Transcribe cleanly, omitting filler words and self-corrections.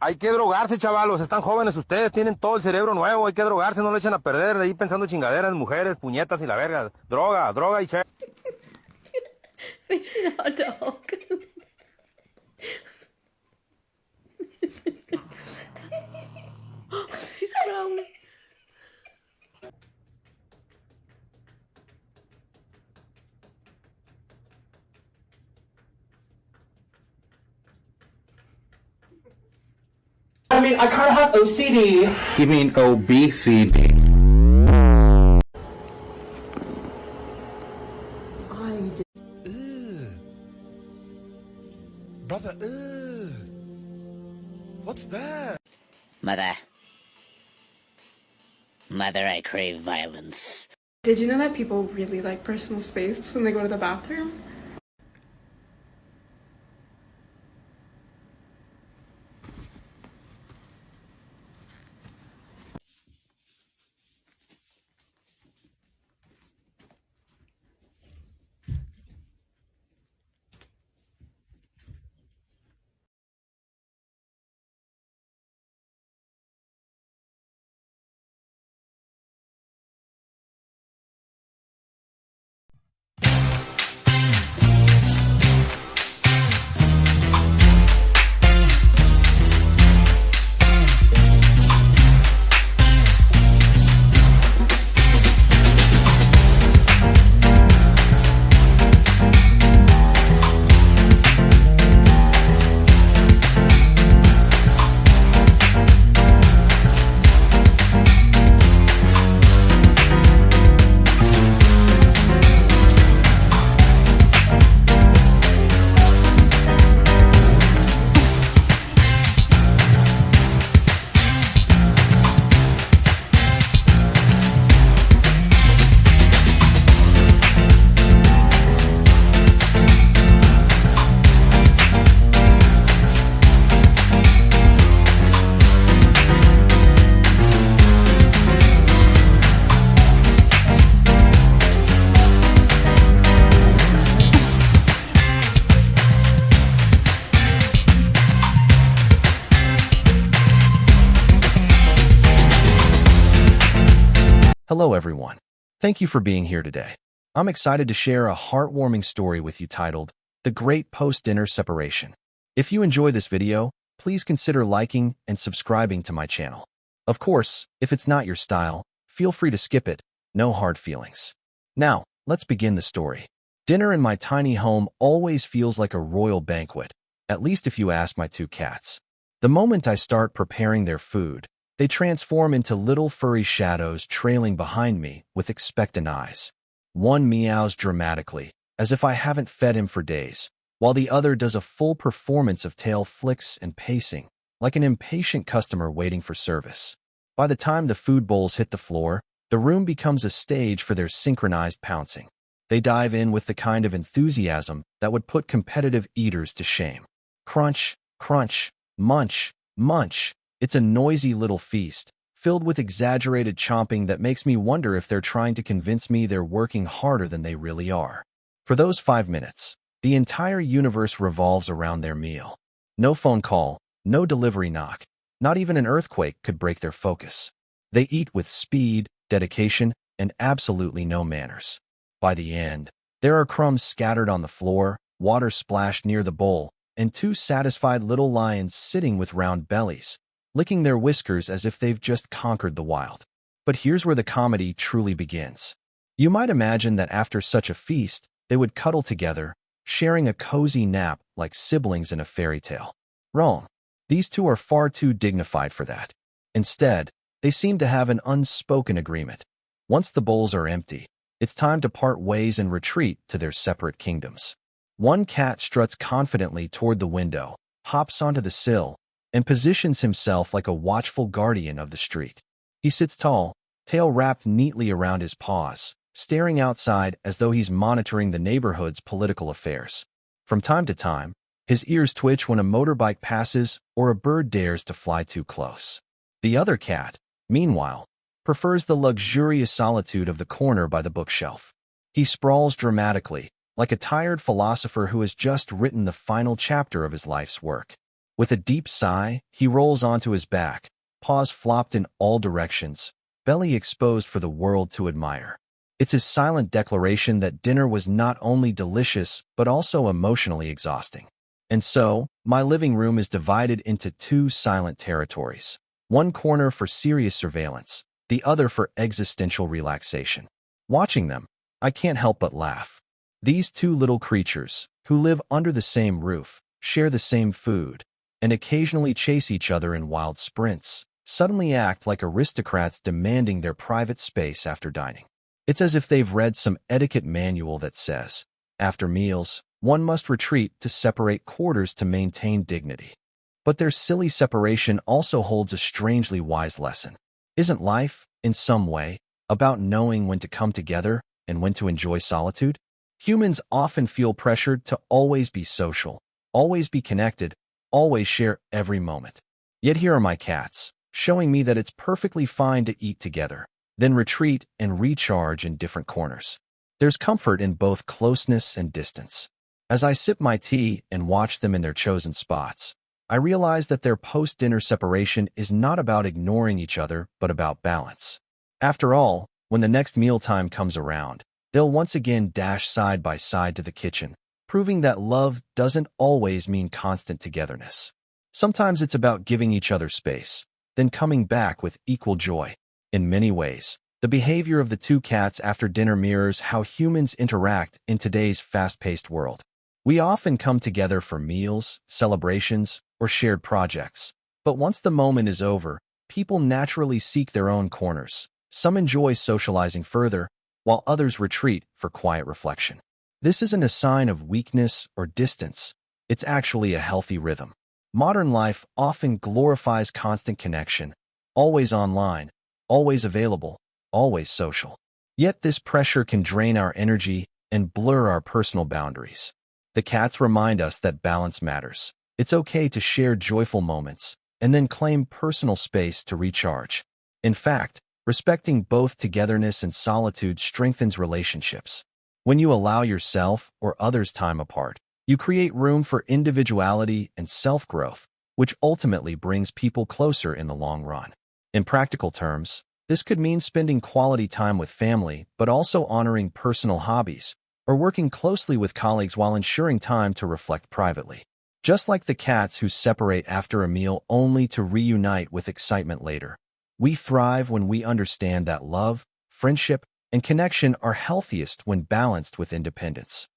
Hay que drogarse, chavalos, están jóvenes ustedes, tienen todo el cerebro nuevo, hay que drogarse, no le echen a perder ahí pensando chingaderas, mujeres, puñetas y la verga. Droga, droga y che. Fishing hot dog. She's growling. I mean, I kind of have OCD. You mean obesity? I did. Brother, what's that? Mother. Mother, I crave violence. Did you know that people really like personal space when they go to the bathroom? Hello everyone. Thank you for being here today. I'm excited to share a heartwarming story with you titled, The Great Post-Dinner Separation. If you enjoy this video, please consider liking and subscribing to my channel. Of course, if it's not your style, feel free to skip it, no hard feelings. Now, let's begin the story. Dinner in my tiny home always feels like a royal banquet, at least if you ask my two cats. The moment I start preparing their food, they transform into little furry shadows trailing behind me with expectant eyes. One meows dramatically, as if I haven't fed him for days, while the other does a full performance of tail flicks and pacing, like an impatient customer waiting for service. By the time the food bowls hit the floor, the room becomes a stage for their synchronized pouncing. They dive in with the kind of enthusiasm that would put competitive eaters to shame. Crunch, crunch, munch, munch. It's a noisy little feast, filled with exaggerated chomping that makes me wonder if they're trying to convince me they're working harder than they really are. For those 5 minutes, the entire universe revolves around their meal. No phone call, no delivery knock, not even an earthquake could break their focus. They eat with speed, dedication, and absolutely no manners. By the end, there are crumbs scattered on the floor, water splashed near the bowl, and two satisfied little lions sitting with round bellies, licking their whiskers as if they've just conquered the wild. But here's where the comedy truly begins. You might imagine that after such a feast, they would cuddle together, sharing a cozy nap like siblings in a fairy tale. Wrong. These two are far too dignified for that. Instead, they seem to have an unspoken agreement. Once the bowls are empty, it's time to part ways and retreat to their separate kingdoms. One cat struts confidently toward the window, hops onto the sill, and positions himself like a watchful guardian of the street. He sits tall, tail wrapped neatly around his paws, staring outside as though he's monitoring the neighborhood's political affairs. From time to time, his ears twitch when a motorbike passes or a bird dares to fly too close. The other cat, meanwhile, prefers the luxurious solitude of the corner by the bookshelf. He sprawls dramatically, like a tired philosopher who has just written the final chapter of his life's work. With a deep sigh, he rolls onto his back, paws flopped in all directions, belly exposed for the world to admire. It's his silent declaration that dinner was not only delicious, but also emotionally exhausting. And so, my living room is divided into two silent territories. One corner for serious surveillance, the other for existential relaxation. Watching them, I can't help but laugh. These two little creatures, who live under the same roof, share the same food, and occasionally chase each other in wild sprints, suddenly act like aristocrats demanding their private space after dining. It's as if they've read some etiquette manual that says, after meals, one must retreat to separate quarters to maintain dignity. But their silly separation also holds a strangely wise lesson. Isn't life, in some way, about knowing when to come together and when to enjoy solitude? Humans often feel pressured to always be social, always be connected, always share every moment. Yet here are my cats, showing me that it's perfectly fine to eat together, then retreat and recharge in different corners. There's comfort in both closeness and distance. As I sip my tea and watch them in their chosen spots, I realize that their post-dinner separation is not about ignoring each other, but about balance. After all, when the next mealtime comes around, they'll once again dash side by side to the kitchen, proving that love doesn't always mean constant togetherness. Sometimes it's about giving each other space, then coming back with equal joy. In many ways, the behavior of the two cats after dinner mirrors how humans interact in today's fast-paced world. We often come together for meals, celebrations, or shared projects. But once the moment is over, people naturally seek their own corners. Some enjoy socializing further, while others retreat for quiet reflection. This isn't a sign of weakness or distance. It's actually a healthy rhythm. Modern life often glorifies constant connection, always online, always available, always social. Yet this pressure can drain our energy and blur our personal boundaries. The cats remind us that balance matters. It's okay to share joyful moments and then claim personal space to recharge. In fact, respecting both togetherness and solitude strengthens relationships. When you allow yourself or others time apart, you create room for individuality and self-growth, which ultimately brings people closer in the long run. In practical terms, this could mean spending quality time with family, but also honoring personal hobbies, or working closely with colleagues while ensuring time to reflect privately. Just like the cats who separate after a meal only to reunite with excitement later, we thrive when we understand that love, friendship, and connection are healthiest when balanced with independence.